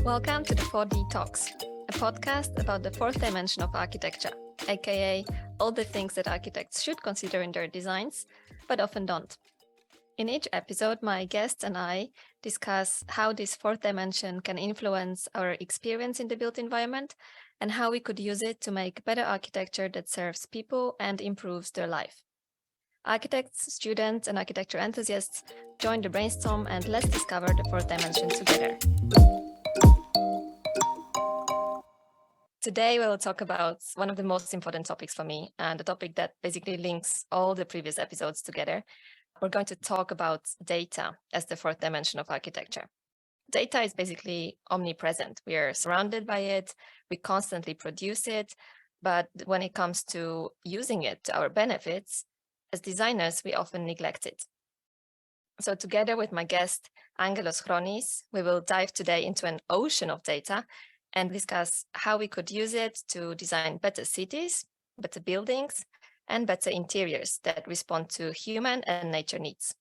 Welcome to the 4D Talks, a podcast about the fourth dimension of architecture, aka all the things that architects should consider in their designs, but often don't. In each episode, my guests and I discuss how this fourth dimension can influence our experience in the built environment and how we could use it to make better architecture that serves people and improves their life. Architects, students, and architecture enthusiasts join the brainstorm and let's discover the fourth dimension together. Today, we will talk about one of the most important topics for me and a topic that basically links all the previous episodes together. We're going to talk about data as the fourth dimension of architecture. Data is basically omnipresent. We are surrounded by it. We constantly produce it. But when it comes to using it to our benefits, as designers, we often neglect it. So together with my guest, Angelos Chronis, we will dive today into an ocean of data and discuss how we could use it to design better cities, better buildings, and better interiors that respond to human and nature needs.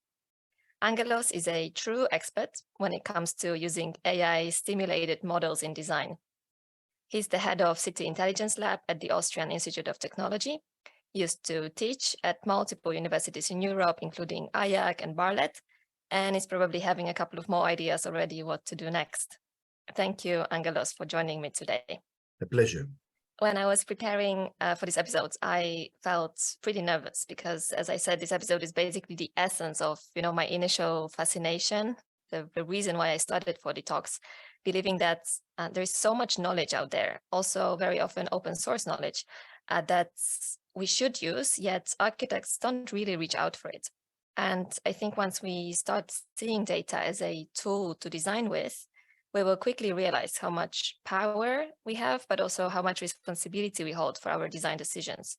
Angelos is a true expert when it comes to using AI-stimulated models in design. He's the head of City Intelligence Lab at the Austrian Institute of Technology, used to teach at multiple universities in Europe, including IAC and Barlet, and is probably having a couple of more ideas already what to do next. Thank you, Angelos, for joining me today. A pleasure. When I was preparing for this episode, I felt pretty nervous because, as I said, this episode is basically the essence of, my initial fascination, the reason why I started 4D Talks, believing that there is so much knowledge out there, also very often open source knowledge that we should use, yet architects don't really reach out for it. And I think once we start seeing data as a tool to design with, we will quickly realize how much power we have, but also how much responsibility we hold for our design decisions.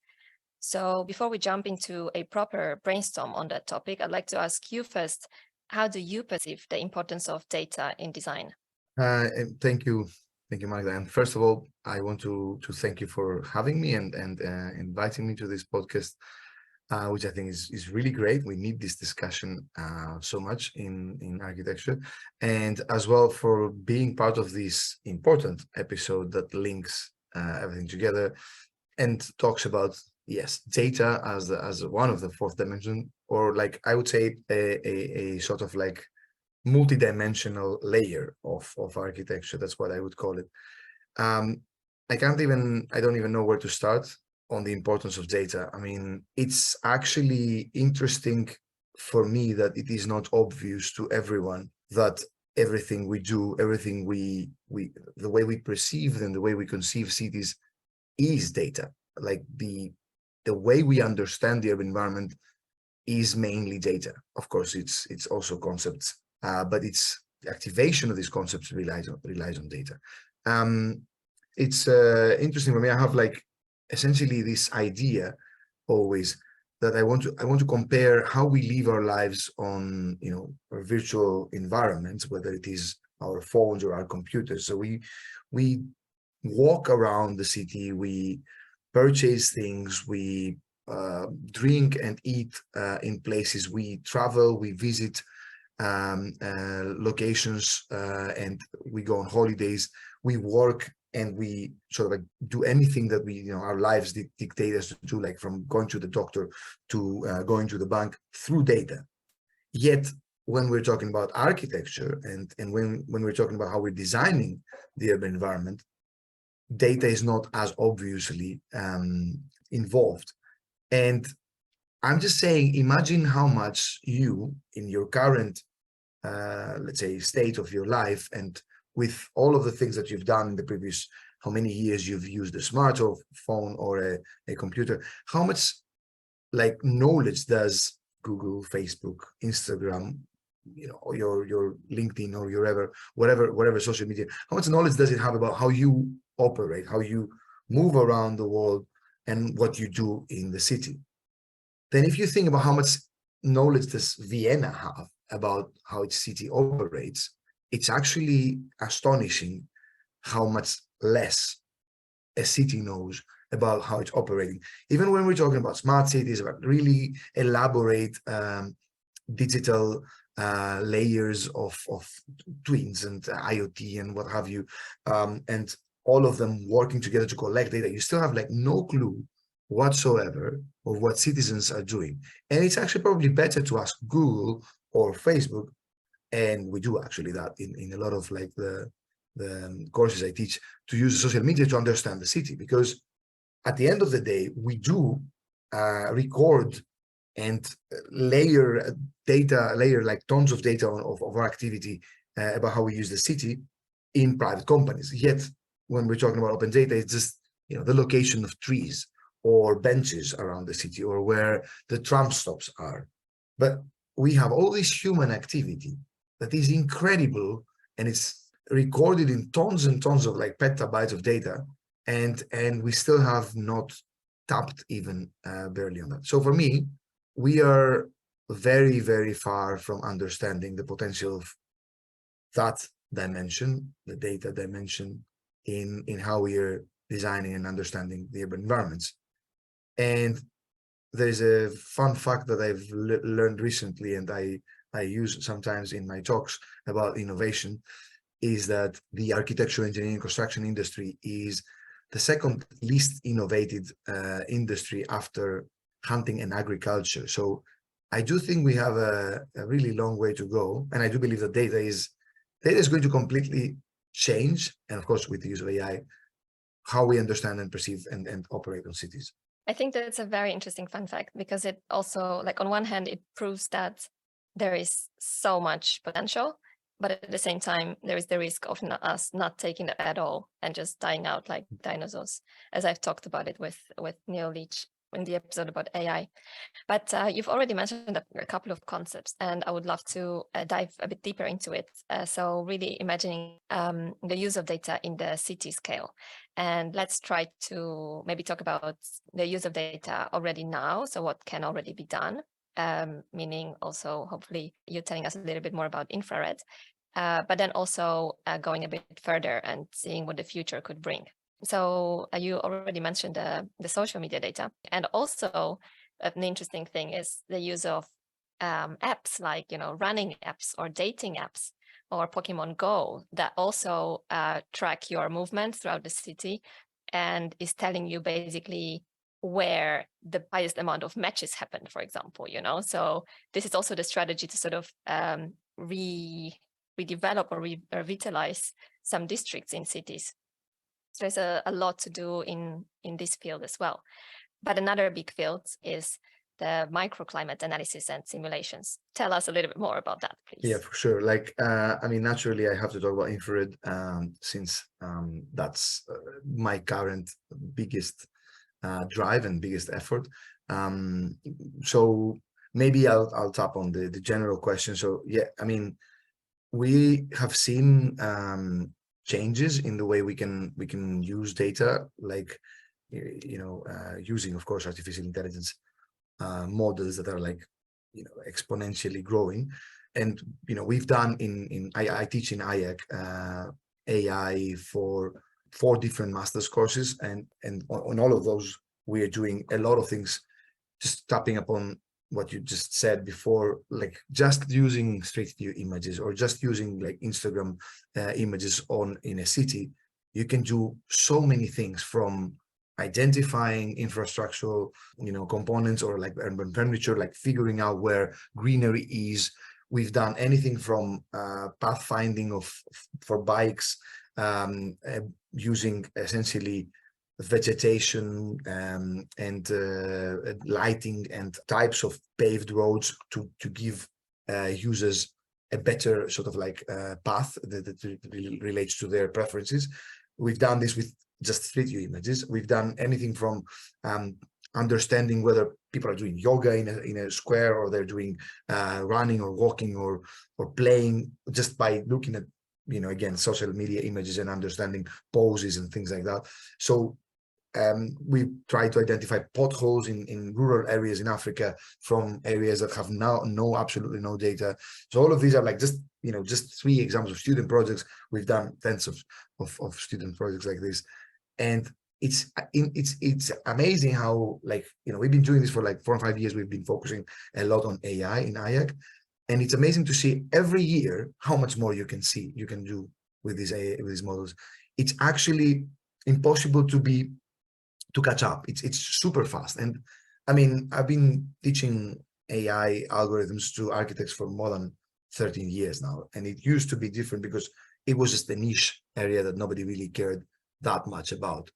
So before we jump into a proper brainstorm on that topic, I'd like to ask you first, how do you perceive the importance of data in design? Thank you, Magda. And first of all, I want to thank you for having me and inviting me to this podcast, which I think is really great. We need this discussion so much in architecture, and as well for being part of this important episode that links everything together and talks about, yes, data as one of the fourth dimension, or like I would say a sort of like multi-dimensional layer of architecture. That's what I would call it. I don't even know where to start on the importance of data. I mean, it's actually interesting for me that it is not obvious to everyone that everything we do, everything the way we perceive and the way we conceive cities is data. Like the way we understand the urban environment is mainly data. Of course, it's also concepts, but it's the activation of these concepts relies on data. It's interesting for me. I have like essentially this idea always that I want to compare how we live our lives on our virtual environments, whether it is our phones or our computers. So we walk around the city, we purchase things, we drink and eat in places, we travel, we visit locations, and we go on holidays, we work, and we sort of like do anything that our lives dictate us to do, like from going to the doctor to going to the bank through data. Yet when we're talking about architecture and when we're talking about how we're designing the urban environment, data is not as obviously involved. And I'm just saying, imagine how much you, in your current, let's say, state of your life, and with all of the things that you've done in the previous, how many years you've used a smartphone or a computer, how much like knowledge does Google, Facebook, Instagram, your LinkedIn or your whatever social media, how much knowledge does it have about how you operate, how you move around the world, and what you do in the city? Then if you think about how much knowledge does Vienna have about how its city operates, it's actually astonishing how much less a city knows about how it's operating. Even when we're talking about smart cities, about really elaborate digital layers of twins and IoT and what have you, and all of them working together to collect data, you still have like no clue whatsoever of what citizens are doing. And it's actually probably better to ask Google or Facebook, and we do actually that in a lot of like the courses I teach, to use social media to understand the city, because at the end of the day, we do record and layer like tons of data of our activity about how we use the city in private companies. Yet when we're talking about open data, it's just, you know, the location of trees or benches around the city, or where the tram stops are. But we have all this human activity that is incredible, and it's recorded in tons and tons of like petabytes of data, and we still have not tapped even barely on that. So for me, we are very, very far from understanding the potential of that dimension, the data dimension, in how we are designing and understanding the urban environments. And there's a fun fact that I've learned recently, and I use sometimes in my talks about innovation, is that the architectural, engineering, construction industry is the second least innovative industry after hunting and agriculture. So I do think we have a really long way to go, and I do believe that data is going to completely change, and of course with the use of AI, how we understand and perceive and operate on cities. I think that's a very interesting fun fact, because it also, like, on one hand, it proves that there is so much potential, but at the same time, there is the risk of us not taking it at all and just dying out like dinosaurs, as I've talked about it with Neil Leach in the episode about AI. But you've already mentioned a couple of concepts, and I would love to dive a bit deeper into it. So really imagining the use of data in the city scale. And let's try to maybe talk about the use of data already now. So what can already be done, meaning also hopefully you telling us a little bit more about infrared, but then also going a bit further and seeing what the future could bring. So you already mentioned the social media data, and also an interesting thing is the use of apps like, you know, running apps or dating apps or Pokemon Go that also track your movement throughout the city and is telling you basically where the highest amount of matches happened, for example, you know. So this is also the strategy to sort of redevelop or revitalize some districts in cities. So there's a lot to do in this field as well. But another big field is the microclimate analysis and simulations. Tell us a little bit more about that, please. Yeah, for sure. Like, I mean, naturally, I have to talk about infrared since that's my current biggest drive and biggest effort. So maybe I'll tap on the general question. So yeah, I mean, we have seen changes in the way we can use data, like, you know, using, of course, artificial intelligence models that are like, you know, exponentially growing. And, you know, we've done I teach in IAC AI for 4 different master's courses, and on all of those we are doing a lot of things, just tapping upon what you just said before, like just using street view images or just using like Instagram images in a city. You can do so many things, from identifying infrastructural, you know, components, or like urban furniture, like figuring out where greenery is. We've done anything from pathfinding for bikes, using essentially vegetation and lighting and types of paved roads to give users a better sort of like path that relates to their preferences. We've done this with just street view images. We've done anything from understanding whether people are doing yoga in a square, or they're doing running or walking or playing, just by looking at, you know, again, social media images and understanding poses and things like that. So we try to identify potholes in rural areas in Africa from areas that have absolutely no data. So all of these are like just, you know, just 3 examples of student projects. We've done tens of student projects like this, and it's amazing how, like, you know, we've been doing this for like 4 or 5 years. We've been focusing a lot on AI in IAC, And it's amazing to see every year how much more you can do with these models. It's actually impossible to catch up. It's super fast. And I mean, I've been teaching AI algorithms to architects for more than 13 years now. And it used to be different because it was just a niche area that nobody really cared that much about.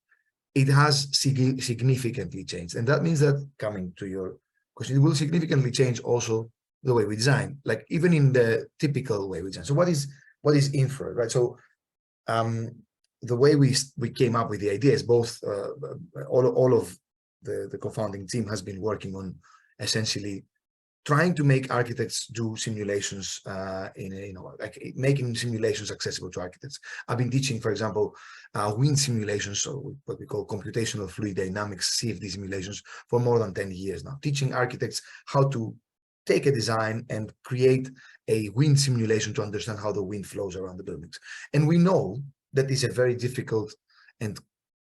It has significantly changed. And that means that, coming to your question, it will significantly change also the way we design, like even in the typical way we design. So what is infrared, right? So the way we came up with the idea is both all of the co-founding team has been working on essentially trying to make architects do simulations like making simulations accessible to architects. I've been teaching, for example, wind simulations, so what we call computational fluid dynamics, CFD simulations, for more than 10 years now, teaching architects how to take a design and create a wind simulation to understand how the wind flows around the buildings. And we know that is a very difficult and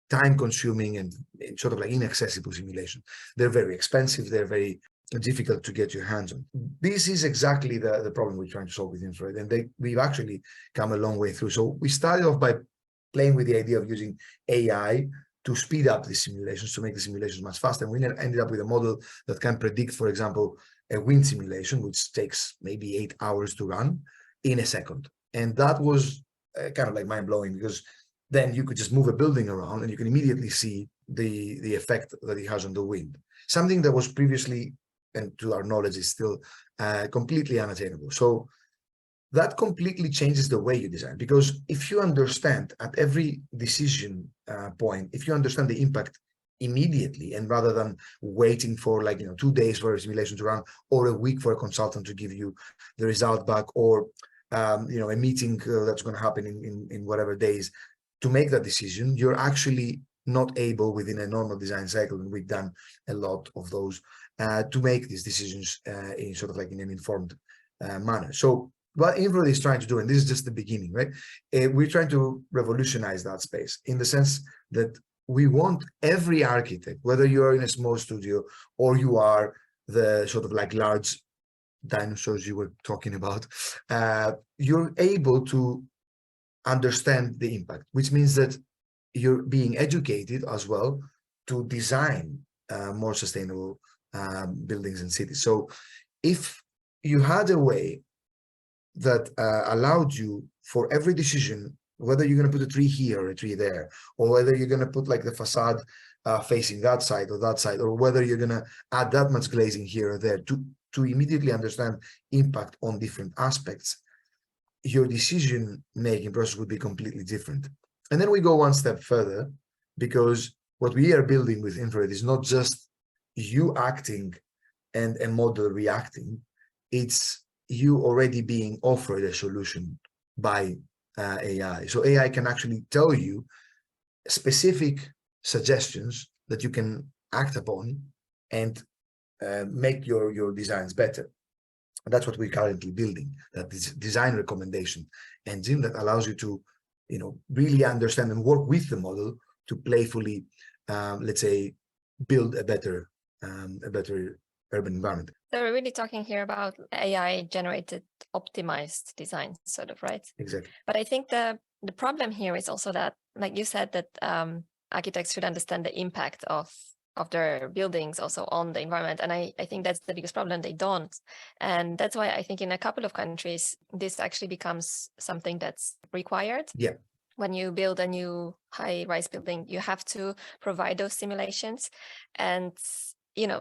time-consuming and sort of like inaccessible simulation. They're very expensive. They're very difficult to get your hands on. This is exactly the problem we're trying to solve with infrared, and we've actually come a long way through. So we started off by playing with the idea of using AI to speed up the simulations, to make the simulations much faster. And we ended up with a model that can predict, for example, a wind simulation, which takes maybe 8 hours to run, in a second. And that was kind of like mind-blowing, because then you could just move a building around and you can immediately see the effect that it has on the wind. Something that was previously, and to our knowledge, is still completely unattainable. So that completely changes the way you design, because if you understand at every decision point, if you understand the impact immediately, and rather than waiting for 2 days for a simulation to run, or a week for a consultant to give you the result back, or a meeting that's going to happen in whatever days to make that decision, you're actually not able within a normal design cycle, and we've done a lot of those, to make these decisions in sort of like in an informed manner. So what infrared is trying to do, and this is just the beginning, right? We're trying to revolutionize that space, in the sense that we want every architect, whether you are in a small studio or you are the sort of like large dinosaurs you were talking about, you're able to understand the impact, which means that you're being educated as well to design more sustainable buildings and cities. So if you had a way that allowed you, for every decision, whether you're going to put a tree here or a tree there, or whether you're going to put like the facade facing that side or that side, or whether you're going to add that much glazing here or there, to immediately understand impact on different aspects, your decision-making process would be completely different. And then we go one step further, because what we are building with infrared is not just you acting and a model reacting, it's you already being offered a solution by AI. So AI can actually tell you specific suggestions that you can act upon and make your designs better. And that's what we're currently building, that is design recommendation engine that allows you to, really understand and work with the model to playfully, let's say, build a better urban environment. So we're really talking here about AI-generated optimized design, sort of, right? Exactly. But I think the problem here is also that, like you said, that architects should understand the impact of their buildings also on the environment. And I think that's the biggest problem. They don't. And that's why I think in a couple of countries, this actually becomes something that's required. Yeah. When you build a new high-rise building, you have to provide those simulations. And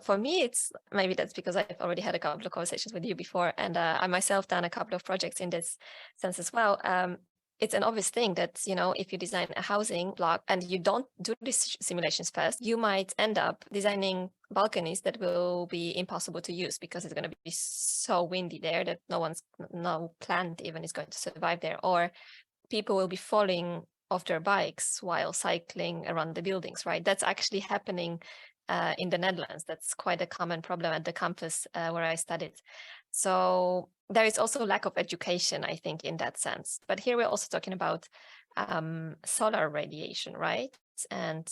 for me, it's maybe that's because I've already had a couple of conversations with you before, and I myself done a couple of projects in this sense as well. It's an obvious thing that, if you design a housing block and you don't do these simulations first, you might end up designing balconies that will be impossible to use, because it's going to be so windy there that no plant even is going to survive there, or people will be falling off their bikes while cycling around the buildings, right? That's actually happening in the Netherlands. That's quite a common problem at the campus where I studied. So there is also lack of education, I think, in that sense. But here we're also talking about solar radiation, right? And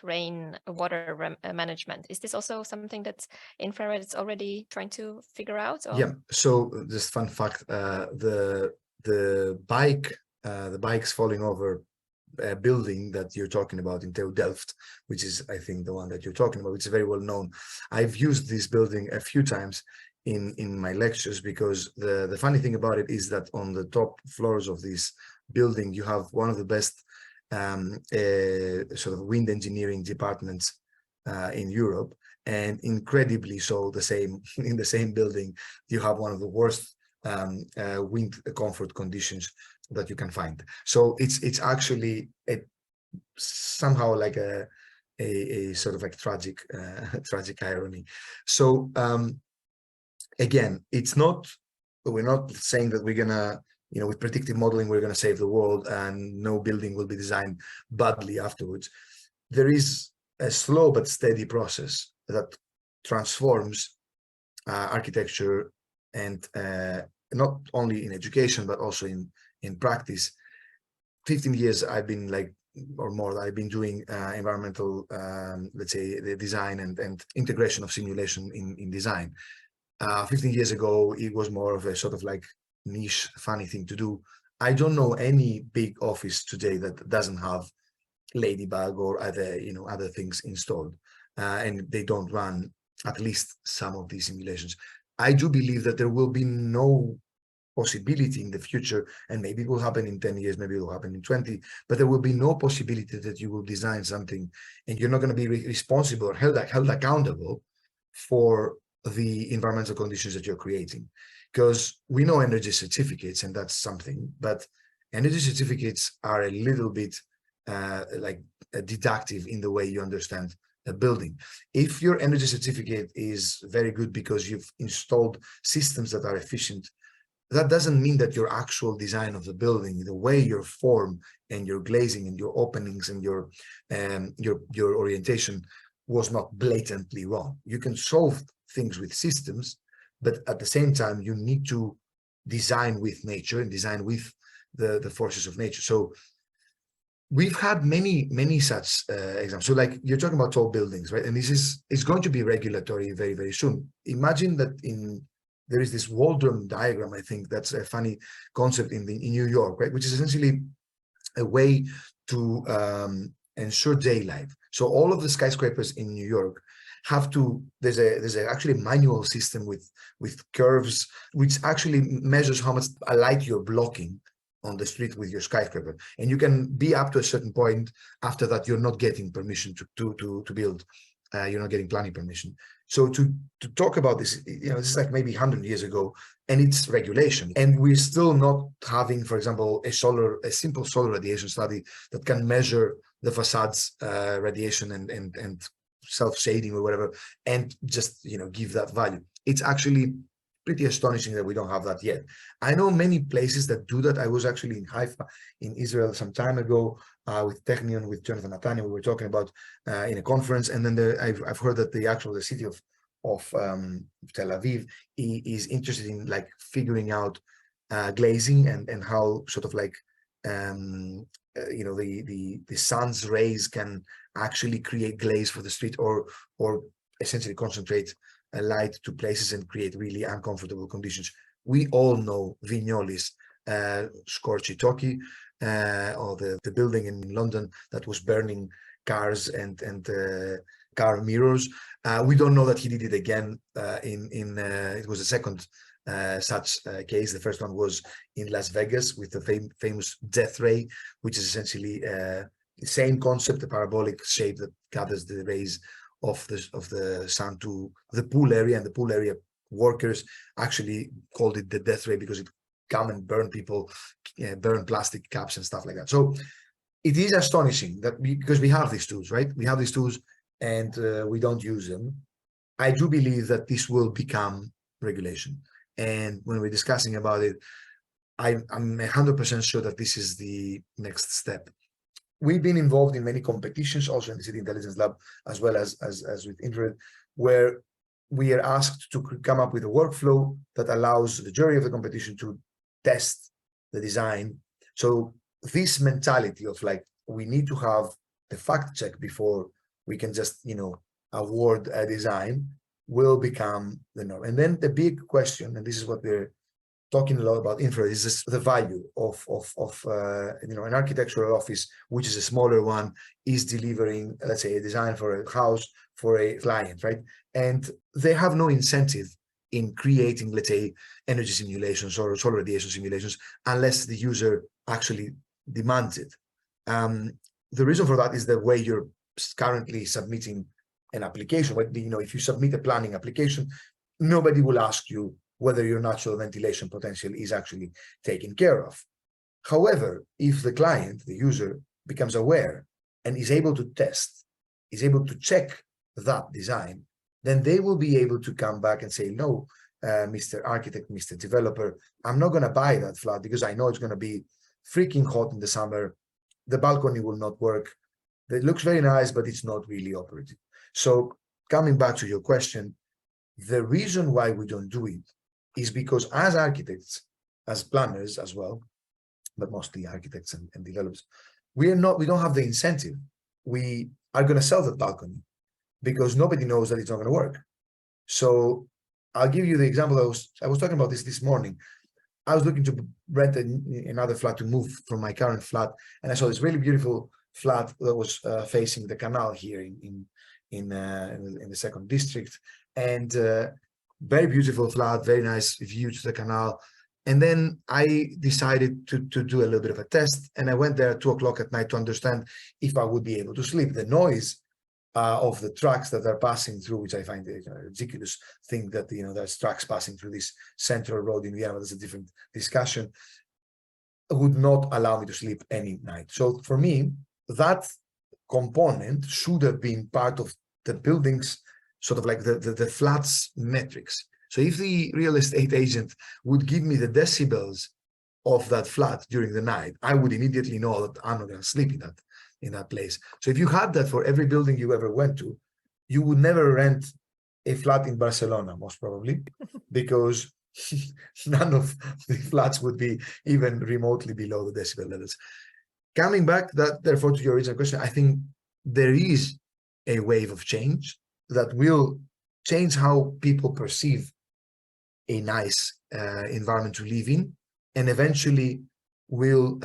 rain water management. Is this also something that infrared is already trying to figure out? Or? Yeah. So just fun fact: the bikes falling over a building that you're talking about in TU Delft, which is, I think, the one that you're talking about. It's very well known. I've used this building a few times in my lectures, because the funny thing about it is that on the top floors of this building, you have one of the best sort of wind engineering departments in Europe, and incredibly so the same in the same building you have one of the worst wind comfort conditions that you can find. So it's actually somehow like a sort of like tragic tragic irony. So again, we're not saying that we're gonna, with predictive modeling, we're gonna save the world and no building will be designed badly afterwards. There is a slow but steady process that transforms architecture, and not only in education but also in practice. 15 years I've been or more, I've been doing environmental, let's say, the design and integration of simulation in design. 15 years ago, it was more of a sort of like niche, funny thing to do. I don't know any big office today that doesn't have Ladybug or other things installed, and they don't run at least some of these simulations. I do believe that there will be no possibility in the future, and maybe it will happen in 10 years, maybe it will happen in 20, but there will be no possibility that you will design something and you're not going to be responsible or held accountable for the environmental conditions that you're creating. Because we know energy certificates, and that's something, but energy certificates are a little bit deductive in the way you understand a building. If your energy certificate is very good because you've installed systems that are efficient, that doesn't mean that your actual design of the building, the way your form and your glazing and your openings and your orientation was not blatantly wrong. You can solve things with systems, but at the same time, you need to design with nature and design with the forces of nature. So we've had many such examples. So like you're talking about tall buildings, right? And it's going to be regulatory very, very soon. Imagine that there is this Waldron diagram. I think that's a funny concept in New York, right? Which is essentially a way to ensure daylight. So all of the skyscrapers in New York have to, there's actually a manual system with curves, which actually measures how much light you're blocking on the street with your skyscraper. And you can be up to a certain point. After that, you're not getting permission to build. You're not getting planning permission. So to talk about this, this is like maybe 100 years ago, and it's regulation. And we're still not having, for example, a simple solar radiation study that can measure the facades radiation and self-shading or whatever, and just give that value. It's actually pretty astonishing that we don't have that yet. I know many places that do that. I was actually in Haifa in Israel some time ago with Technion, with Jonathan Natania. We were talking about in a conference, and then I've heard that the city of Tel Aviv is interested in like figuring out glazing and how sort of like the sun's rays can actually create glaze for the street, or essentially concentrate light to places and create really uncomfortable conditions. We all know Vignoli's Scorci Tocchi, or the building in London that was burning cars and car mirrors. We don't know that he did it again. It was a second such case. The first one was in Las Vegas with the famous death ray, which is essentially the same concept, a parabolic shape that gathers the rays of the sun to the pool area, and the pool area workers actually called it the death ray because it come and burn people, burn plastic cups and stuff like that. So it is astonishing that because we have these tools, right? We have these tools and we don't use them. I do believe that this will become regulation. And when we're discussing about it, I'm 100% sure that this is the next step. we've been involved in many competitions, also in the City Intelligence Lab, as well as with Infrared, where we are asked to come up with a workflow that allows the jury of the competition to test the design. So this mentality of like, we need to have the fact check before we can just, you know, award a design will become the norm. And then the big question, and this is what we're talking a lot about Infrared, is this, the value of you know, an architectural office, which is a smaller one, is delivering, let's say, a design for a house for a client, right? And they have no incentive in creating, let's say, energy simulations or solar radiation simulations unless the user actually demands it. The reason for that is the way you're currently submitting an application. But, you know, if you submit a planning application, nobody will ask you whether your natural ventilation potential is actually taken care of. However, if the client, the user, becomes aware and is able to test, is able to check that design, then they will be able to come back and say, no, Mr. Architect, Mr. Developer, I'm not going to buy that flat because I know it's going to be freaking hot in the summer. The balcony will not work. It looks very nice, but it's not really operative. So coming back to your question, the reason why we don't do it is because as architects, as planners as well, but mostly architects and developers, we don't have the incentive. We are going to sell the balcony because nobody knows that it's not going to work. So I'll give you the example. I was talking about this morning. I was looking to rent another flat to move from my current flat, and I saw this really beautiful flat that was facing the canal here in the second district, and very beautiful flat, very nice view to the canal. And then I decided to do a little bit of a test, and I went there at 2 o'clock at night to understand if I would be able to sleep. The noise of the trucks that are passing through, which I find a ridiculous thing that, you know, there's trucks passing through this central road in Vienna, that's a different discussion, would not allow me to sleep any night. So for me, that component should have been part of the building's sort of like the flats metrics. So if the real estate agent would give me the decibels of that flat during the night, I would immediately know that I'm not going to sleep in that place. So if you had that for every building you ever went to, you would never rent a flat in Barcelona, most probably, because none of the flats would be even remotely below the decibel levels. Coming back, therefore, to your original question, I think there is a wave of change that will change how people perceive a nice environment to live in, and eventually will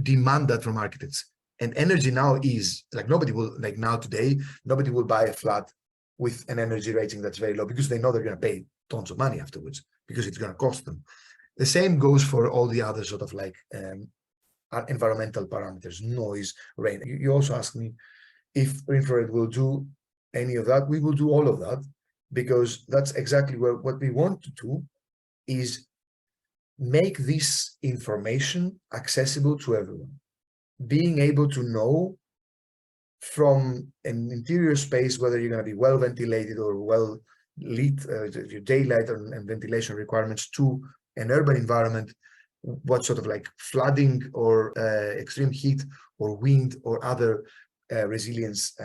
demand that from architects. And energy now is like, nobody will, like now today, nobody will buy a flat with an energy rating that's very low because they know they're going to pay tons of money afterwards because it's going to cost them. The same goes for all the other sort of like environmental parameters, noise, rain. You also asked me if Infrared will do any of that. We will do all of that, because that's exactly what we want to do, is make this information accessible to everyone. Being able to know from an interior space whether you're going to be well ventilated or well lit, your daylight and ventilation requirements, to an urban environment, what sort of like flooding or extreme heat or wind or other resilience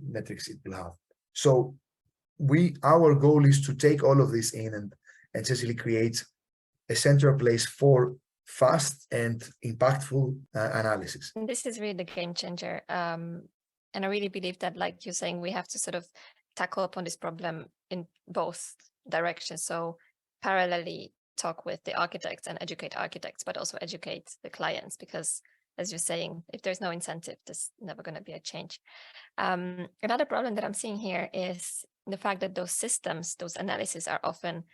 metrics it will have. So our goal is to take all of this in and essentially create a central place for fast and impactful analysis. And this is really the game changer. And I really believe that, like you're saying, we have to sort of tackle upon this problem in both directions. So parallelly talk with the architects and educate architects, but also educate the clients, because as you're saying, if there's no incentive, there's never going to be a change. Another problem that I'm seeing here is the fact that those systems, those analyses are often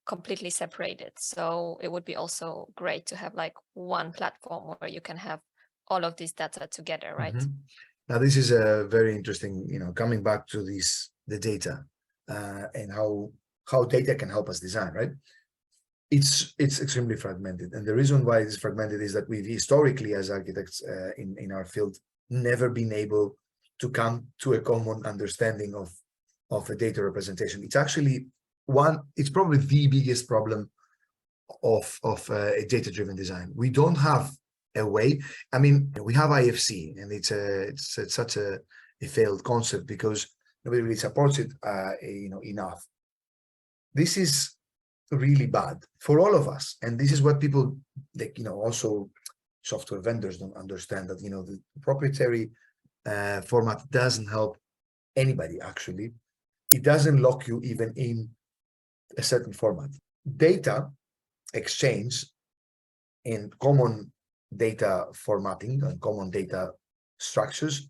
completely separated. So it would be also great to have like one platform where you can have all of these data together, right? Mm-hmm. Now, this is a very interesting, coming back to the data and how data can help us design, right? It's extremely fragmented. And the reason why it's fragmented is that we've historically, as architects in our field, never been able to come to a common understanding of a data representation. It's actually it's probably the biggest problem of a data-driven design. We don't have way. I mean, we have IFC, and it's such a failed concept because nobody really supports it, enough. This is really bad for all of us, and this is what people, like, also software vendors don't understand, that the proprietary format doesn't help anybody. Actually, it doesn't lock you even in a certain format. Data exchange in common data formatting and common data structures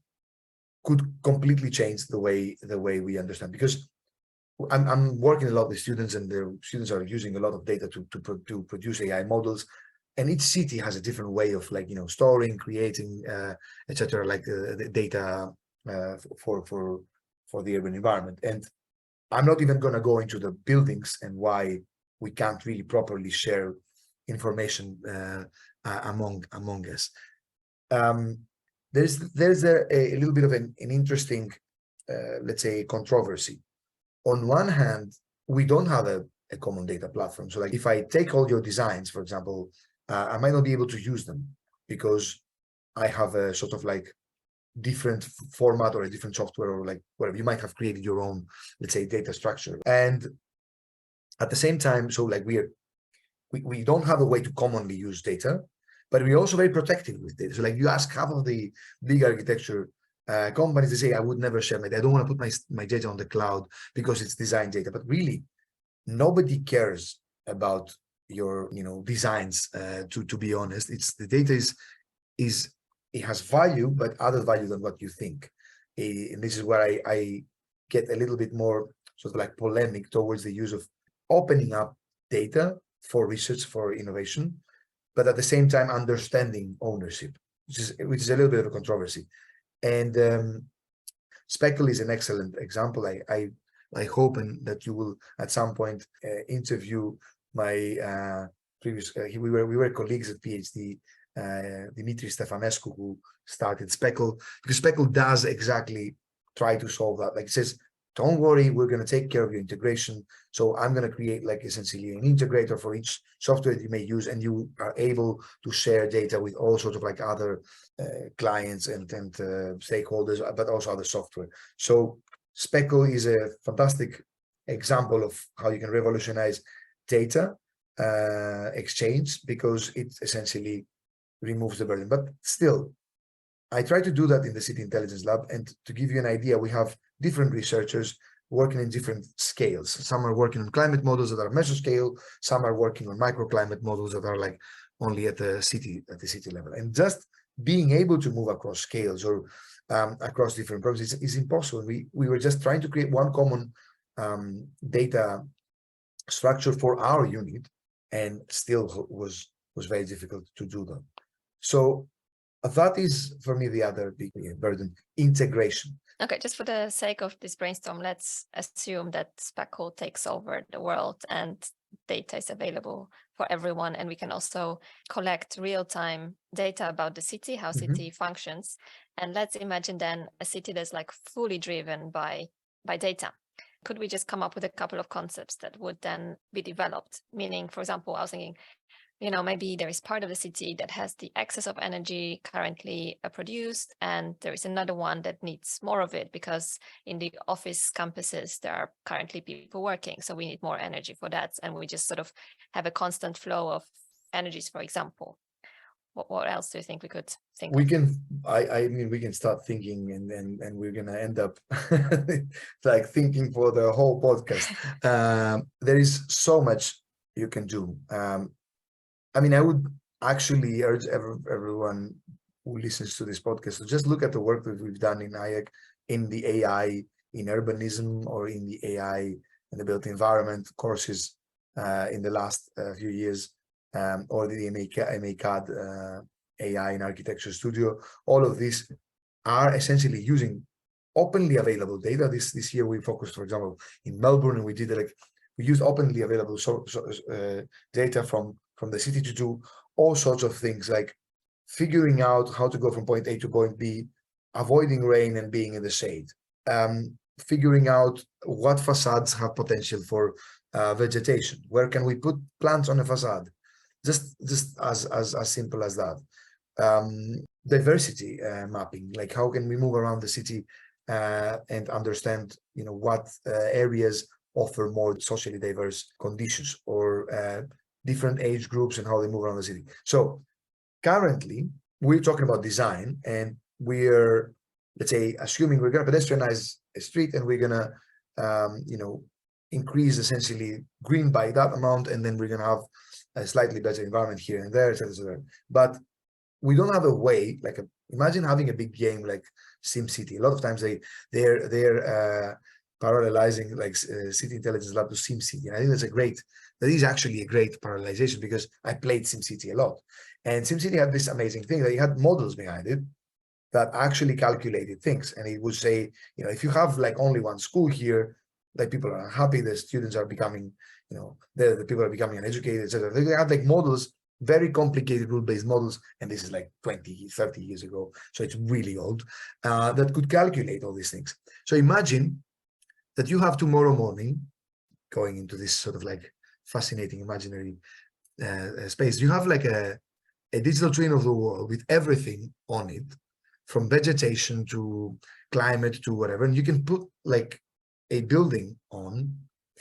could completely change the way we understand, because I'm working a lot with students, and the students are using a lot of data to produce AI models, and each city has a different way of, like, storing, creating, etc., like the data for the urban environment. And I'm not even going to go into the buildings and why we can't really properly share information among us. There's a little bit of an interesting, let's say, controversy. On one hand, we don't have a common data platform. So, like, if I take all your designs, for example, I might not be able to use them because I have a sort of like different format or a different software, or like whatever. You might have created your own, let's say, data structure. And at the same time, so like we don't have a way to commonly use data, but we're also very protective with data. So, like, you ask half of the big architecture companies, they say, I would never share my data. I don't want to put my data on the cloud because it's design data. But really, nobody cares about your designs. To be honest, it's the data is it has value, but other value than what you think. And this is where I get a little bit more sort of like polemic towards the use of opening up data for research, for innovation, but at the same time understanding ownership, which is a little bit of a controversy. And Speckle is an excellent example. I hope that you will at some point interview my previous. We were colleagues at PhD. Dimitri Stefanescu, who started Speckle, because Speckle does exactly try to solve that. Like, it says, don't worry, we're going to take care of your integration. So I'm going to create, like, essentially an integrator for each software that you may use, and you are able to share data with all sorts of like other clients and stakeholders, but also other software. So Speckle is a fantastic example of how you can revolutionize data exchange, because it essentially removes the burden. But still, I try to do that in the City Intelligence Lab. And to give you an idea, we have different researchers working in different scales. Some are working on climate models that are mesoscale. Some are working on microclimate models that are like only at the city level. And just being able to move across scales or across different programs is impossible. We were just trying to create one common data structure for our unit, and still was very difficult to do that. So that is, for me, the other big burden: integration. Okay, just for the sake of this brainstorm, let's assume that Speckle takes over the world and data is available for everyone, and we can also collect real-time data about the city, how city functions. And let's imagine then a city that's like fully driven by data. Could we just come up with a couple of concepts that would then be developed? Meaning, for example, I was thinking, maybe there is part of the city that has the excess of energy currently produced, and there is another one that needs more of it because in the office campuses, there are currently people working. So we need more energy for that. And we just sort of have a constant flow of energies, for example. What else do you think we could think we of? I mean, we can start thinking, and we're going to end up like thinking for the whole podcast. There is so much you can do. I mean, I would actually urge everyone who listens to this podcast to just look at the work that we've done in IAC, in the AI in urbanism, or in the AI in the built environment courses in the last few years, or the MACAD AI in Architecture Studio. All of these are essentially using openly available data. This year we focused, for example, in Melbourne, and we used openly available data from the city to do all sorts of things, like figuring out how to go from point A to point B, avoiding rain and being in the shade, figuring out what facades have potential for vegetation, where can we put plants on a facade, just as simple as that. diversity mapping, like how can we move around the city and understand, what areas offer more socially diverse conditions, or different age groups and how they move around the city. So currently, we're talking about design, and we're, let's say, assuming we're going to pedestrianize a street, and we're going to, increase essentially green by that amount, and then we're going to have a slightly better environment here and there, etc., etc. But we don't have a way, like, imagine having a big game like SimCity. A lot of times they're parallelizing like City Intelligence Lab to SimCity. And I think that is actually a great parallelization, because I played SimCity a lot. And SimCity had this amazing thing that it had models behind it that actually calculated things. And it would say, if you have like only one school here, like people are unhappy, the students are becoming, the people are becoming uneducated, etc. They had like models, very complicated rule-based models, and this is like 20, 30 years ago, so it's really old, that could calculate all these things. So imagine that you have tomorrow morning, going into this sort of like fascinating imaginary space, you have like a digital twin of the world with everything on it, from vegetation to climate to whatever, and you can put like a building on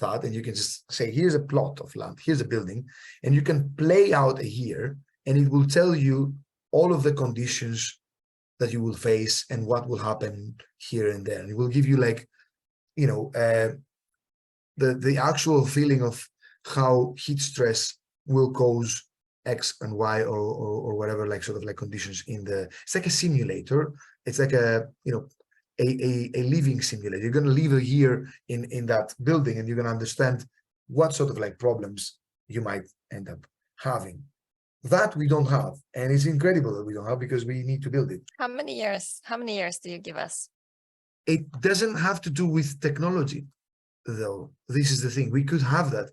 that, and you can just say, here's a plot of land, here's a building, and you can play out a year, and it will tell you all of the conditions that you will face and what will happen here and there. And it will give you like, the actual feeling of how heat stress will cause X and Y or whatever, like sort of like conditions it's like a simulator. It's like a living simulator. You're going to live a year in that building, and you're going to understand what sort of like problems you might end up having. That we don't have, and it's incredible that we don't have, because we need to build it. How many years do you give us? It doesn't have to do with technology, though. This is the thing. We could have that.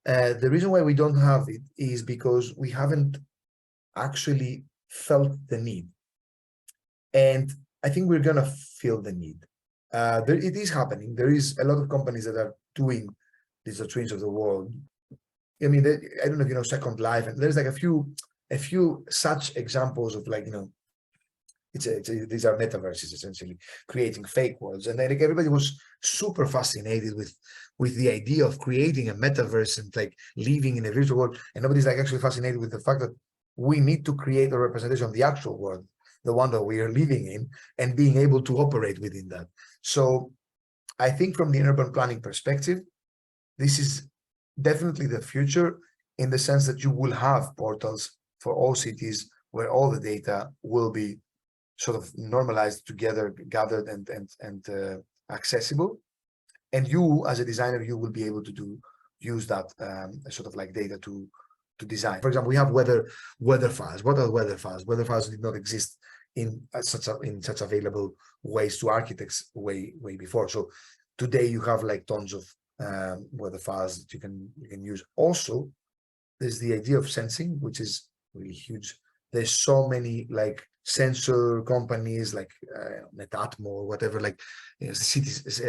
The reason why we don't have it is because we haven't actually felt the need. And I think we're going to feel the need. It is happening. There is a lot of companies that are doing digital twins of the world. I mean, I don't know if you know Second Life, and there's like a few such examples of like, these are metaverses, essentially creating fake worlds. And then like everybody was super fascinated with the idea of creating a metaverse and like living in a virtual world. And nobody's like actually fascinated with the fact that we need to create a representation of the actual world, the one that we are living in, and being able to operate within that. So I think from the urban planning perspective, this is definitely the future, in the sense that you will have portals for all cities where all the data will be sort of normalized together, gathered and accessible. And you, as a designer, you will be able to use that sort of like data to design. For example, we have weather files. What are weather files? Weather files did not exist in such available ways to architects way before. So today you have like tons of weather files that you can use. Also, there's the idea of sensing, which is really huge. There's so many like sensor companies like Netatmo or whatever, like cities,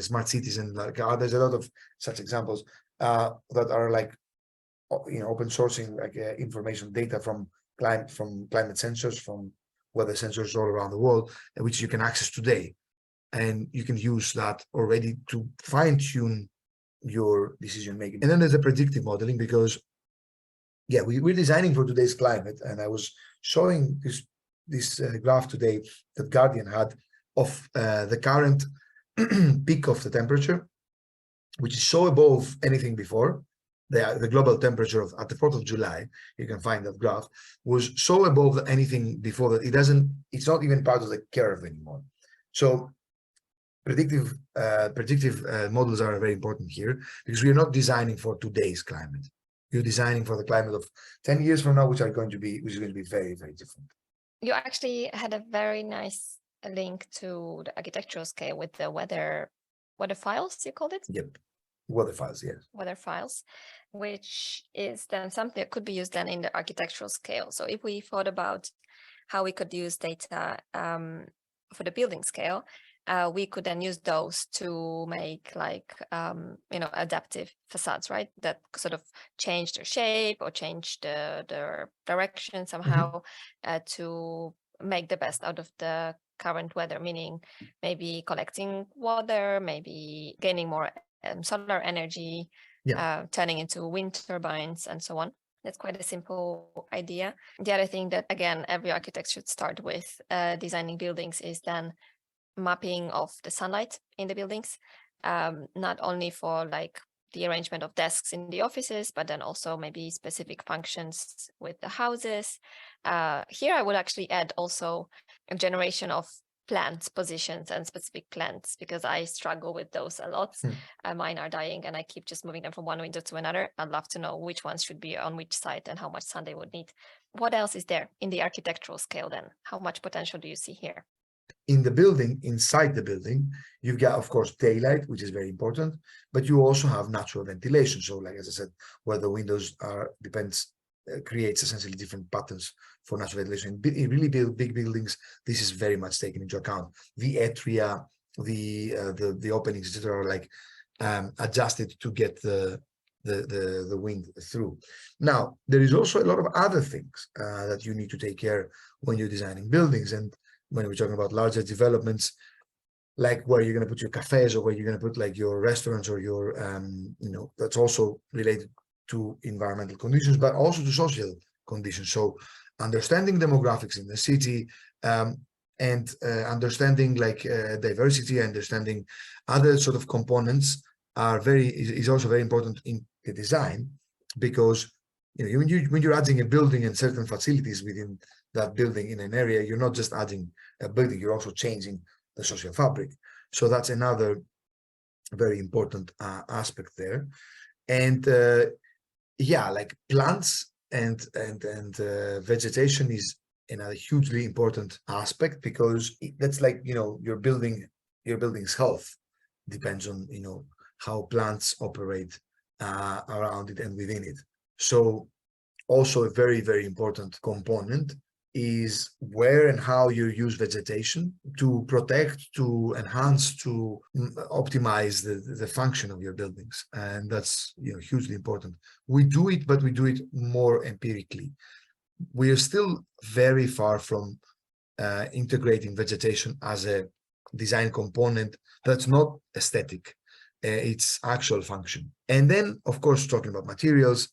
smart cities, and like there's a lot of such examples that are like open sourcing like information data from climate sensors, from weather sensors all around the world, which you can access today, and you can use that already to fine-tune your decision making. And then there's the predictive modeling, because we're designing for today's climate. And I was showing this graph today that Guardian had of the current peak of the temperature, which is so above anything before. The global temperature at the 4th of July, you can find that graph, was so above anything before that it's not even part of the curve anymore. So predictive models are very important here, because we are not designing for today's climate. You're designing for the climate of 10 years from now, which is going to be very, very different. You actually had a very nice link to the architectural scale with the weather files, you called it? Yep. Weather files, yes. Weather files, which is then something that could be used then in the architectural scale. So if we thought about how we could use data for the building scale, we could then use those to make like, adaptive facades, right? That sort of change their shape or change their direction somehow, to make the best out of the current weather, meaning maybe collecting water, maybe gaining more solar energy, turning into wind turbines and so on. That's quite a simple idea. The other thing that, again, every architect should start with designing buildings is then mapping of the sunlight in the buildings, not only for like the arrangement of desks in the offices, but then also maybe specific functions with the houses. Here I would actually add also a generation of plants positions and specific plants, because I struggle with those a lot. Mine are dying and I keep just moving them from one window to another. I'd love to know which ones should be on which side and how much sun they would need. What else is there in the architectural scale then? How much potential do you see here? In the building, inside the building, you've got, of course, daylight, which is very important, but you also have natural ventilation. So like, as I said, where the windows are, creates essentially different patterns for natural ventilation. In really big buildings, this is very much taken into account. The atria, the openings, etc., are like adjusted to get the wind through. Now, there is also a lot of other things that you need to take care when you're designing buildings. And when we're talking about larger developments, like where you're going to put your cafes or where you're going to put like your restaurants or your, that's also related to environmental conditions, but also to social conditions. So understanding demographics in the city, and understanding like diversity, understanding other sort of components is also very important in the design, because when you're adding a building and certain facilities within that building in an area, you're not just adding a building, you're also changing the social fabric. So that's another very important aspect there. And like plants and vegetation is another hugely important aspect, because that's like, your building's health depends on, how plants operate around it and within it. So also a very, very important component is where and how you use vegetation to protect, to enhance, to optimize the function of your buildings. And that's hugely important. We do it, but we do it more empirically. We are still very far from integrating vegetation as a design component that's not aesthetic, it's actual function. And then, of course, talking about materials,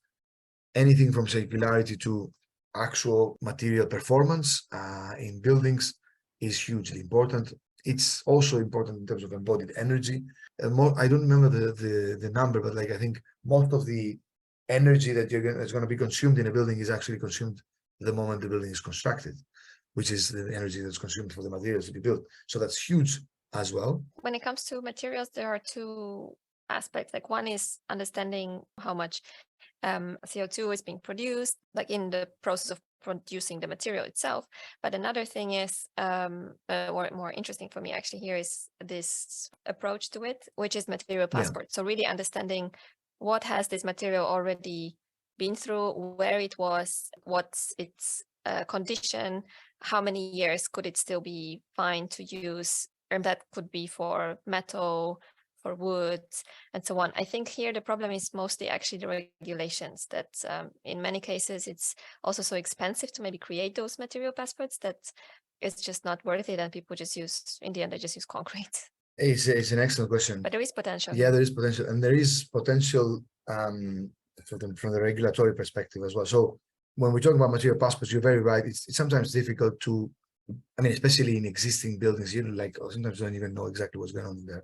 anything from circularity to actual material performance in buildings is hugely important. It's also important in terms of embodied energy. I don't remember the number, but like I think most of the energy that is going to be consumed in a building is actually consumed the moment the building is constructed, which is the energy that's consumed for the materials to be built. So that's huge as well. When it comes to materials, there are two aspects. Like one is understanding how much CO2 is being produced, like in the process of producing the material itself. But another thing is, more interesting for me actually here, is this approach to it, which is material passport. So really understanding what has this material already been through, where it was, what's its condition, how many years could it still be fine to use, and that could be for metal, for wood, and so on. I think here the problem is mostly actually the regulations, that in many cases it's also so expensive to maybe create those material passports that it's just not worth it, and people just use, in the end, they just use concrete. It's an excellent question. But there is potential. Yeah, there is potential, and there is potential from the regulatory perspective as well. So when we talk about material passports, you're very right. It's sometimes difficult to, especially in existing buildings, sometimes you don't even know exactly what's going on in there.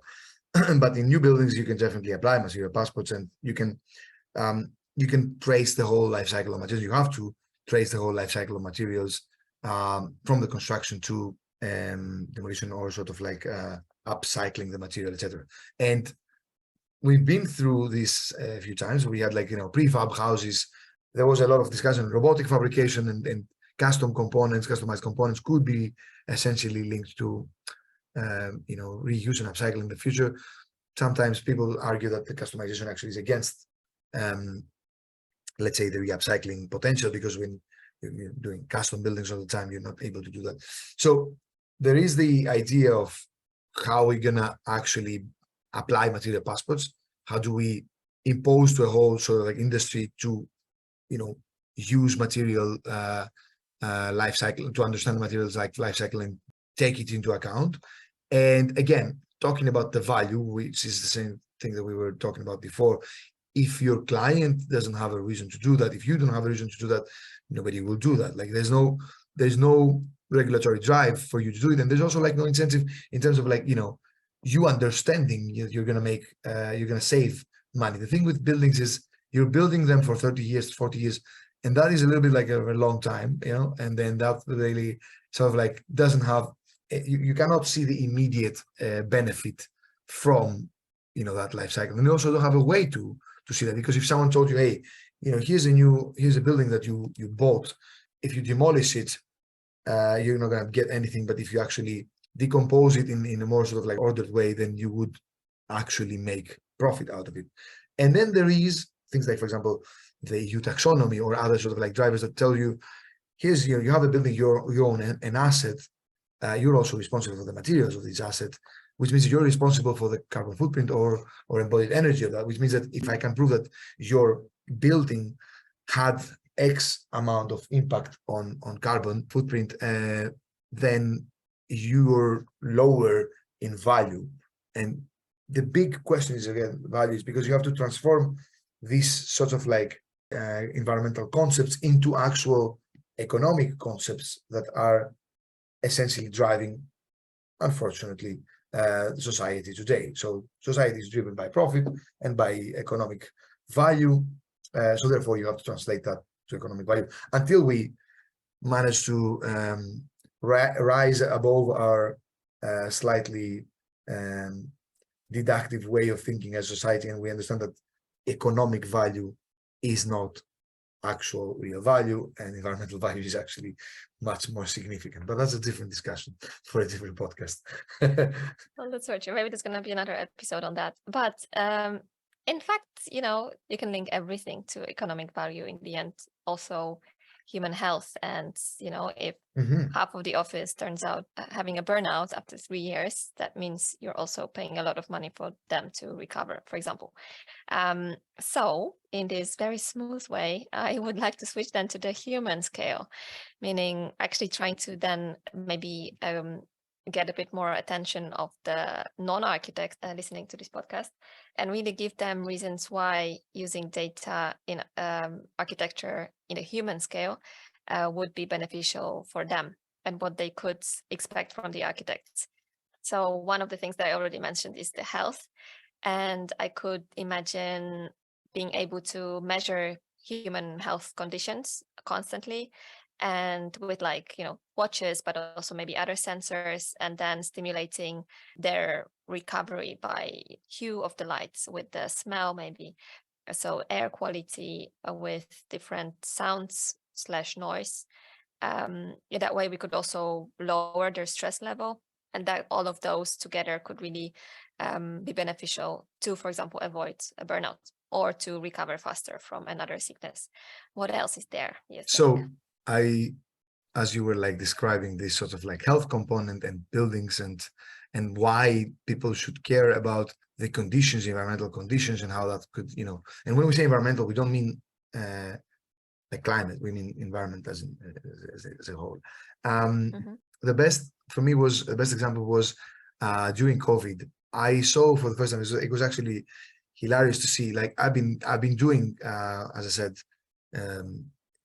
But in new buildings, you can definitely apply material passports, and you can trace the whole life cycle of materials. You have to trace the whole life cycle of materials from the construction to demolition, or sort of like upcycling the material, etc. And we've been through this a few times. We had prefab houses. There was a lot of discussion on robotic fabrication, and customized components could be essentially linked to reuse and upcycling in the future. Sometimes people argue that the customization actually is against, let's say, the upcycling potential, because when you're doing custom buildings all the time, you're not able to do that. So there is the idea of how we're gonna actually apply material passports. How do we impose to a whole sort of like industry to, use material life cycle, to understand the materials like life cycle and take it into account. And again, talking about the value, which is the same thing that we were talking about before. If your client doesn't have a reason to do that, if you don't have a reason to do that, nobody will do that. Like there's no regulatory drive for you to do it, and there's also like no incentive in terms of like, you understanding you're gonna save money. The thing with buildings is you're building them for 30 years, 40 years, and that is a little bit like a long time, and then that really sort of like doesn't have, you cannot see the immediate benefit from that life cycle. And you also don't have a way to see that, because if someone told you, hey, here's a building that you bought, if you demolish it, you're not going to get anything, but if you actually decompose it in a more sort of like ordered way, then you would actually make profit out of it. And then there is things like, for example, the EU taxonomy or other sort of like drivers that tell you, here's, you have a building, you own an asset, you're also responsible for the materials of this asset, which means you're responsible for the carbon footprint or embodied energy of that, which means that if I can prove that your building had X amount of impact on carbon footprint, then you're lower in value. And the big question is, again, values, because you have to transform these sorts of like environmental concepts into actual economic concepts that are essentially driving, unfortunately, society today. So society is driven by profit and by economic value. So therefore, you have to translate that to economic value until we manage to rise above our slightly deductive way of thinking as society, and we understand that economic value is not actual real value, and environmental value is actually much more significant. But that's a different discussion for a different podcast. Well, that's very true. Maybe there's going to be another episode on that. But in fact, you can link everything to economic value in the end. Also, human health. And, if half of the office turns out having a burnout after 3 years, that means you're also paying a lot of money for them to recover, for example. So in this very smooth way, I would like to switch then to the human scale, meaning actually trying to then maybe get a bit more attention of the non-architects listening to this podcast, and really give them reasons why using data in architecture in a human scale would be beneficial for them and what they could expect from the architects. So one of the things that I already mentioned is the health. And I could imagine being able to measure human health conditions constantly, and with watches, but also maybe other sensors, and then stimulating their recovery by hue of the lights, with the smell maybe. So air quality with different sounds / noise. In that way, we could also lower their stress level, and that all of those together could really be beneficial to, for example, avoid a burnout or to recover faster from another sickness. What else is there? Yes. So as you were like describing this sort of like health component and buildings and why people should care about the conditions, environmental conditions, and how that could, and when we say environmental, we don't mean like climate, we mean environment as a whole. The best example was during COVID. I saw for the first time, it was actually hilarious to see, like I've been doing, as I said,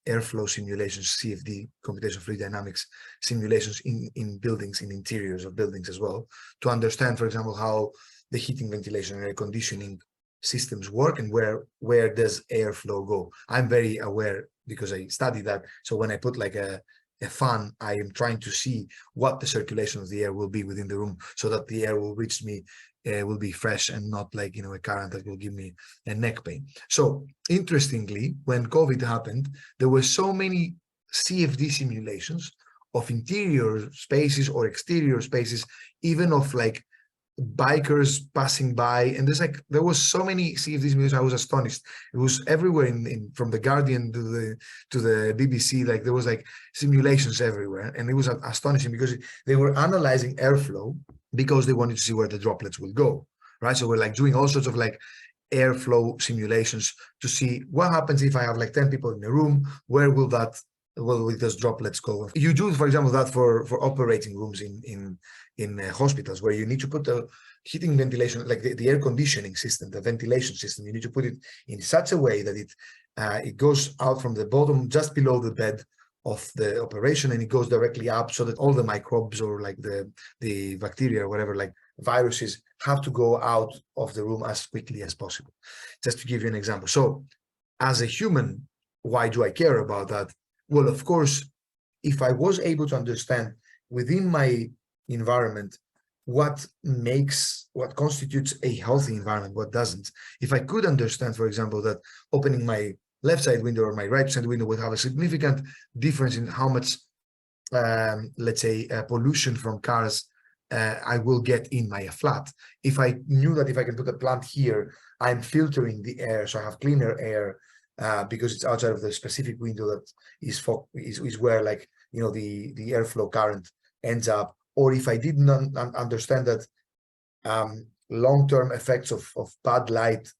airflow simulations, CFD, computational fluid dynamics simulations in buildings, in interiors of buildings as well, to understand, for example, how the heating, ventilation, and air conditioning systems work, and where does airflow go. I'm very aware because I study that. So when I put like a fan, I am trying to see what the circulation of the air will be within the room, so that the air will reach me, will be fresh, and not like, a current that will give me a neck pain. So interestingly, when COVID happened, there were so many CFD simulations of interior spaces or exterior spaces, even of like bikers passing by, and there was so many CFDs music. I was astonished. It was everywhere in from the Guardian to the BBC. Like there was like simulations everywhere, and it was astonishing because they were analyzing airflow because they wanted to see where the droplets will go, right? So we're like doing all sorts of like airflow simulations to see what happens if I have like 10 people in a room. Where will those droplets go? You do, for example, that for operating rooms in hospitals, where you need to put the heating, ventilation, like the air conditioning system, the ventilation system. You need to put it in such a way that it goes out from the bottom just below the bed of the operation, and it goes directly up, so that all the microbes or like the bacteria or whatever, like viruses, have to go out of the room as quickly as possible. Just to give you an example. So as a human, why do I care about that? Well, of course, if I was able to understand within my environment what constitutes a healthy environment, what doesn't. If I could understand, for example, that opening my left side window or my right side window would have a significant difference in how much, let's say, pollution from cars I will get in my flat. If I knew that if I can put a plant here, I'm filtering the air, so I have cleaner air, because it's outside of the specific window that is where, like, you know, the airflow current ends up. Or if I didn't understand that long-term effects of bad light,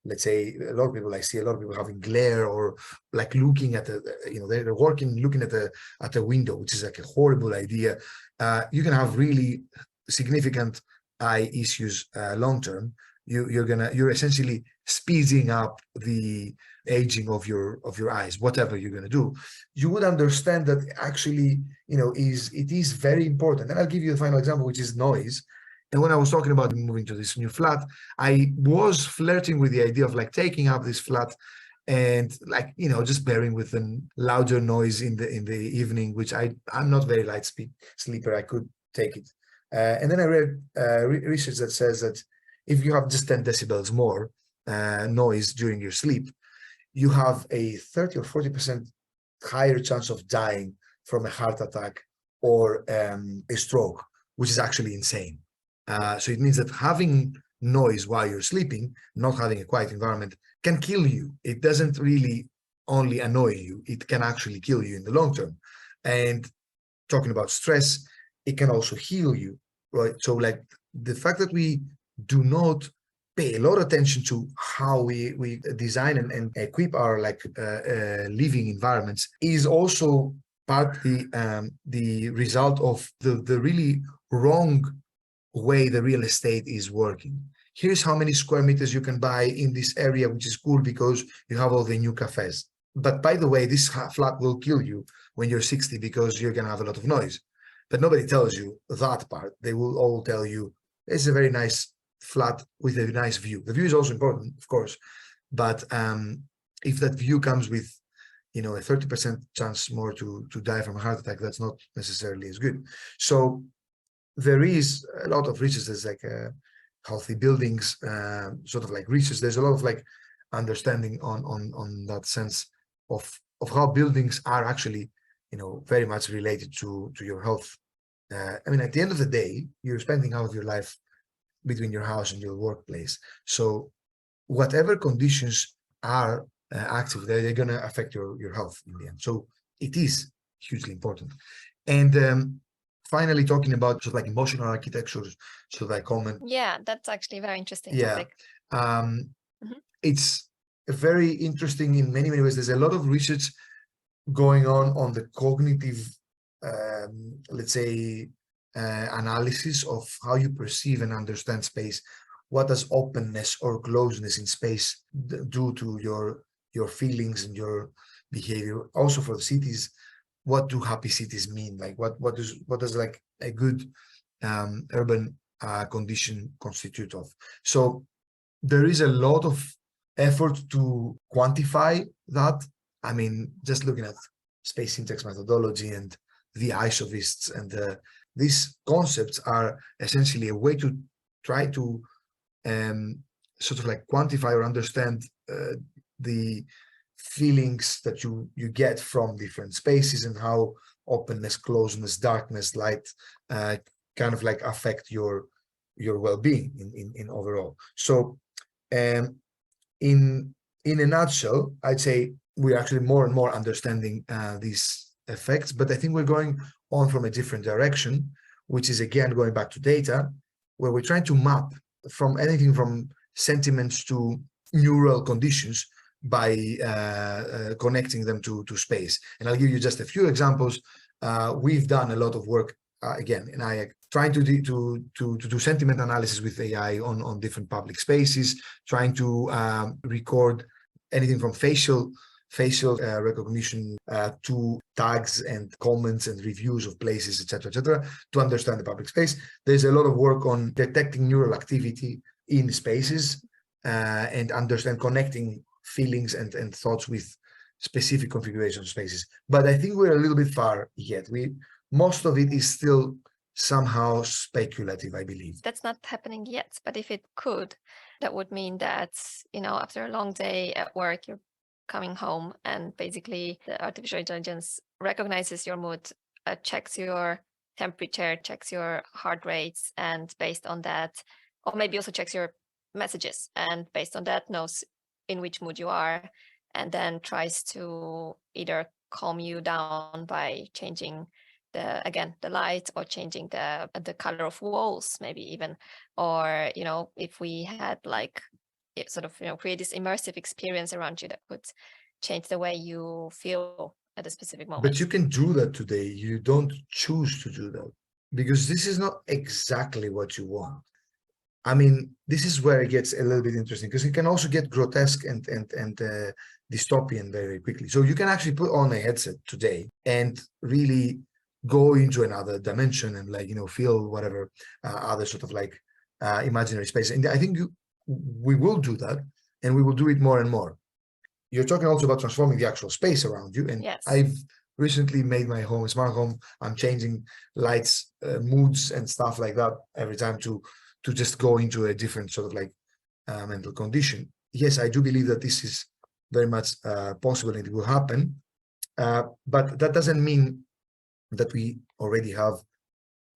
let's say, I see a lot of people having glare, or like looking at they're working looking at a window, which is like a horrible idea. You can have really significant eye issues long-term. You're essentially speeding up the aging of your eyes. Whatever you're gonna do, you would understand that actually, it is very important. And I'll give you the final example, which is noise. And when I was talking about moving to this new flat, I was flirting with the idea of like taking up this flat and, like, just bearing with a louder noise in the evening, which I'm not very light sleeper. I could take it. And then I read research that says that if you have just 10 decibels more noise during your sleep, you have a 30 or 40% higher chance of dying from a heart attack or a stroke, which is actually insane. So it means that having noise while you're sleeping, not having a quiet environment, can kill you. It doesn't really only annoy you, it can actually kill you in the long term. And talking about stress, it can also heal you, right? So like the fact that we do not pay a lot of attention to how we design and equip our living environments is also partly the result of the really wrong way the real estate is working. Here's how many square meters you can buy in this area, which is cool because you have all the new cafes. But by the way, this flat will kill you when you're 60 because you're going to have a lot of noise. But nobody tells you that part. They will all tell you it's a very nice flat with a nice view. The view is also important, of course. But if that view comes with, a 30% chance more to die from a heart attack, that's not necessarily as good. So there is a lot of research. There's like healthy buildings, sort of like research. There's a lot of like understanding on that sense of how buildings are actually, very much related to your health. I mean, at the end of the day, you're spending half of your life between your house and your workplace. So whatever conditions are active, they're going to affect your health in the end. So it is hugely important. And finally, talking about sort of like emotional architecture, sort of like comment. Yeah, that's actually a very interesting topic. It's very interesting in many ways. There's a lot of research going on the cognitive, let's say, analysis of how you perceive and understand space. What does openness or closeness in space do to your feelings and your behavior? Also for the cities, what do happy cities mean? Like what does like a good urban condition constitute of? So there is a lot of effort to quantify that. I mean, just looking at space syntax methodology and the isovists, and these concepts are essentially a way to try to sort of like quantify or understand the feelings that you get from different spaces, and how openness, closeness, darkness, light kind of like affect your your well-being in overall. So in a nutshell, I'd say we're actually more and more understanding these effects, but I think we're going on from a different direction, which is again going back to data, where we're trying to map from anything from sentiments to neural conditions by connecting them to space. And I'll give you just a few examples. We've done a lot of work again, and I trying to do sentiment analysis with AI on different public spaces, trying to record anything from facial recognition to tags and comments and reviews of places, etc., to understand the public space. There's a lot of work on detecting neural activity in spaces and connecting feelings and thoughts with specific configuration of spaces. But I think we're a little bit far yet. Most of it is still somehow speculative, I believe. That's not happening yet, but if it could, that would mean that, after a long day at work, you're coming home and basically the artificial intelligence recognizes your mood, checks your temperature, checks your heart rates, and based on that, or maybe also checks your messages, and based on that knows in which mood you are, and then tries to either calm you down by changing the light, or changing the color of walls, maybe even, or if we had create this immersive experience around you that could change the way you feel at a specific moment. But you can do that today. You don't choose to do that because this is not exactly what you want. I mean, this is where it gets a little bit interesting, because it can also get grotesque and dystopian very quickly. So you can actually put on a headset today and really go into another dimension and feel whatever other sort of imaginary space. And I think we will do that, and we will do it more and more. You're talking also about transforming the actual space around you, and yes. I've recently made my home a smart home. I'm changing lights, moods, and stuff like that every time to just go into a different sort of mental condition. Yes, I do believe that this is very much possible and it will happen, but that doesn't mean that we already have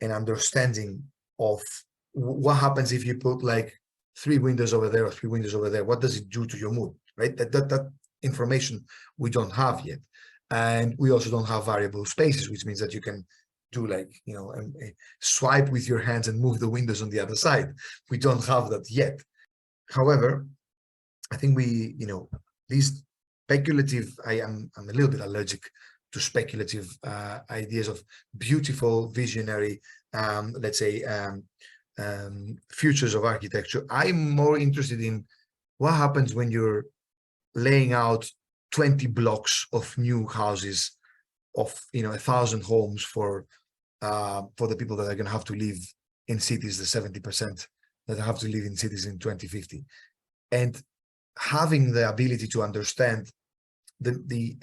an understanding of what happens if you put 3 windows over there or 3 windows over there. What does it do to your mood, right? That information we don't have yet. And we also don't have variable spaces, which means that you can do a swipe with your hands and move the windows on the other side. We don't have that yet. However, I think these speculative, I'm a little bit allergic to speculative ideas of beautiful, visionary, let's say, futures of architecture. I'm more interested in what happens when you're laying out 20 blocks of new houses of 1,000 homes for the people that are going to have to live in cities, the 70% that have to live in cities in 2050, and having the ability to understand the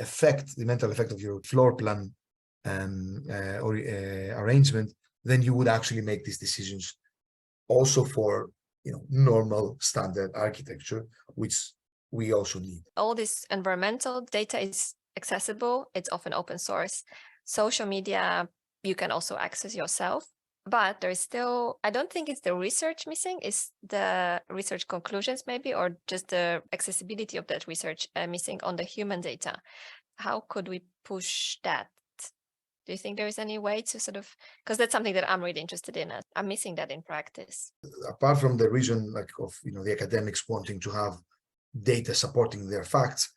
mental effect of your floor plan or arrangement, then you would actually make these decisions also for normal standard architecture, which we also need. All this environmental data is accessible. It's often open source. Social media, you can also access yourself, but there is still, I don't think it's the research missing, it's the research conclusions maybe, or just the accessibility of that research missing on the human data. How could we push that? Do you think there is any way to because that's something that I'm really interested in. I'm missing that in practice. Apart from the reason of the academics wanting to have data supporting their facts,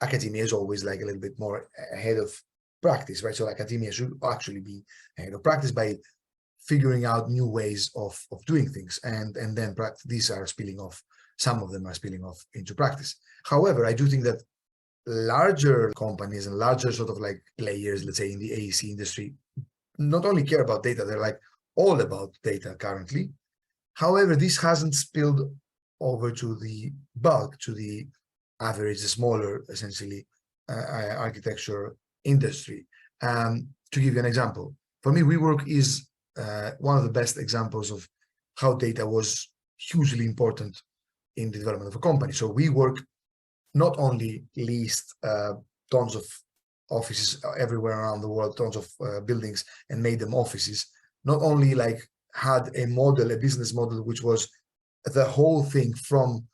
academia is always a little bit more ahead of practice, right? So academia should actually be ahead of practice by figuring out new ways of doing things, and then these are spilling off. Some of them are spilling off into practice. However, I do think that larger companies and larger sort of players, let's say in the AEC industry, not only care about data, they're all about data currently. However, this hasn't spilled over to the bulk, to the average, the smaller, essentially, architecture industry. To give you an example, for me, WeWork is one of the best examples of how data was hugely important in the development of a company. So WeWork not only leased tons of offices everywhere around the world, tons of buildings, and made them offices, not only had a business model, which was the whole thing from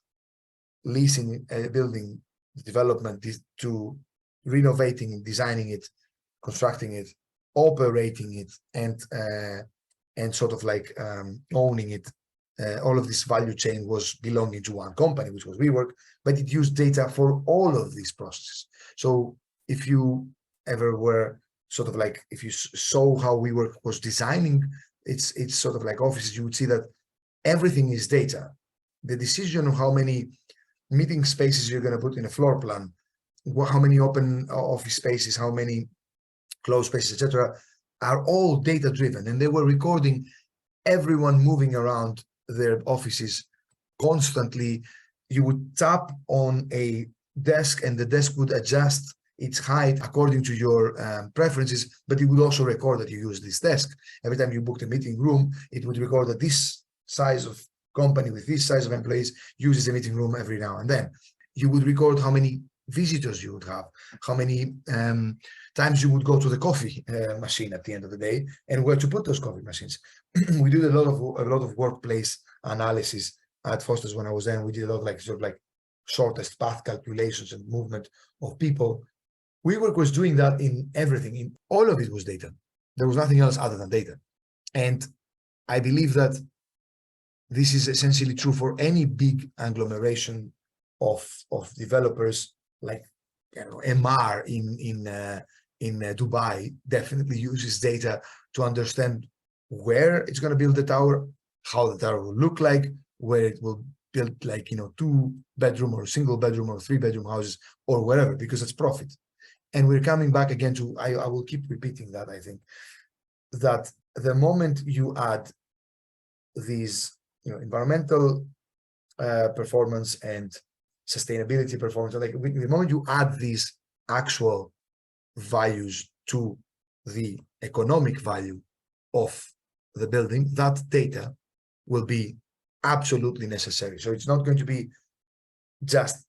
leasing a building, development, to renovating, designing it, constructing it, operating it, and sort of like owning it. All of this value chain was belonging to one company, which was WeWork, but it used data for all of these processes. So if you ever were sort of like, if you saw how WeWork was designing its sort of like offices, you would see that everything is data. The decision of how many meeting spaces you're going to put in a floor plan, how many open office spaces, how many closed spaces, etc., are all data driven, and they were recording everyone moving around their offices constantly. You would tap on a desk and the desk would adjust its height according to your preferences, but it would also record that you use this desk. Every time you booked a meeting room, it would record that this size of company with this size of employees uses a meeting room every now and then. You would record how many visitors you would have, how many times you would go to the coffee machine at the end of the day, and where to put those coffee machines. We did a lot of workplace analysis at Foster's when I was there. And we did a lot of like sort of like shortest path calculations and movement of people. WeWork was doing that in everything. In all of it was data. There was nothing else other than data. And I believe that this is essentially true for any big agglomeration of developers, like MR in Dubai definitely uses data to understand where it's going to build the tower, how the tower will look like, where it will build, like 2-bedroom or single bedroom or 3-bedroom houses or whatever, because it's profit. And we're coming back again to, I will keep repeating that, I think, that the moment you add these environmental performance and sustainability performance, like the moment you add these actual values to the economic value of the building, that data will be absolutely necessary. So it's not going to be just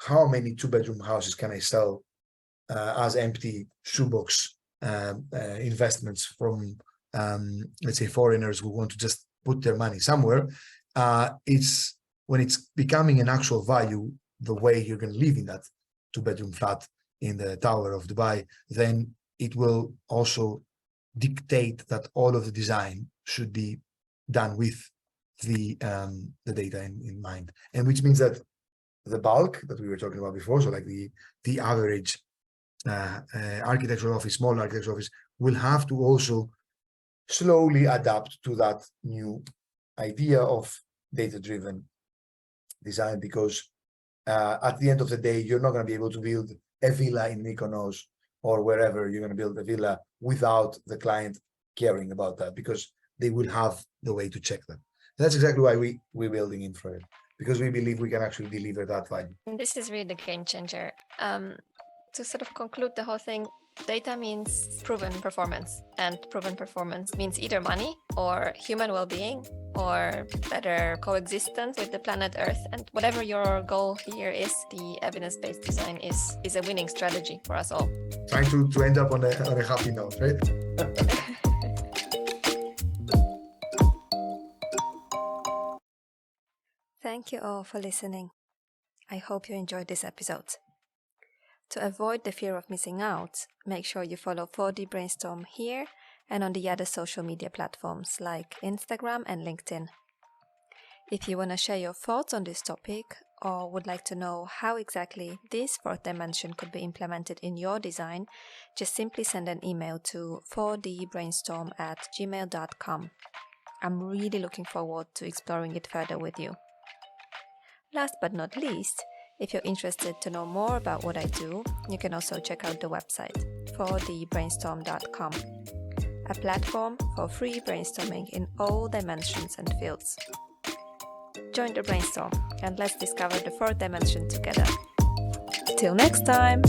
how many 2-bedroom houses can I sell as empty shoebox investments from let's say foreigners who want to just put their money somewhere. It's when it's becoming an actual value, the way you're going to live in that 2-bedroom flat in the Tower of Dubai, then it will also dictate that all of the design should be done with the data in mind. And which means that the bulk that we were talking about before, so like the average architectural office, small architectural office, will have to also slowly adapt to that new idea of data-driven design, because at the end of the day, you're not going to be able to build a villa in Mykonos or wherever you're going to build a villa without the client caring about that, because they will have the way to check that. That's exactly why we're building infrared, because we believe we can actually deliver that value. This is really the game changer. To sort of conclude the whole thing, data means proven performance, and proven performance means either money or human well-being or better coexistence with the planet Earth. And whatever your goal here is, the evidence-based design is a winning strategy for us all. Trying to end up on a happy note, right? Thank you all for listening. I hope you enjoyed this episode. To avoid the fear of missing out, make sure you follow 4D Brainstorm here and on the other social media platforms like Instagram and LinkedIn. If you want to share your thoughts on this topic or would like to know how exactly this fourth dimension could be implemented in your design, just simply send an email to 4dbrainstorm@gmail.com. I'm really looking forward to exploring it further with you. Last but not least, if you're interested to know more about what I do, you can also check out the website 4dbrainstorm.com, a platform for free brainstorming in all dimensions and fields. Join the brainstorm and let's discover the fourth dimension together. Till next time!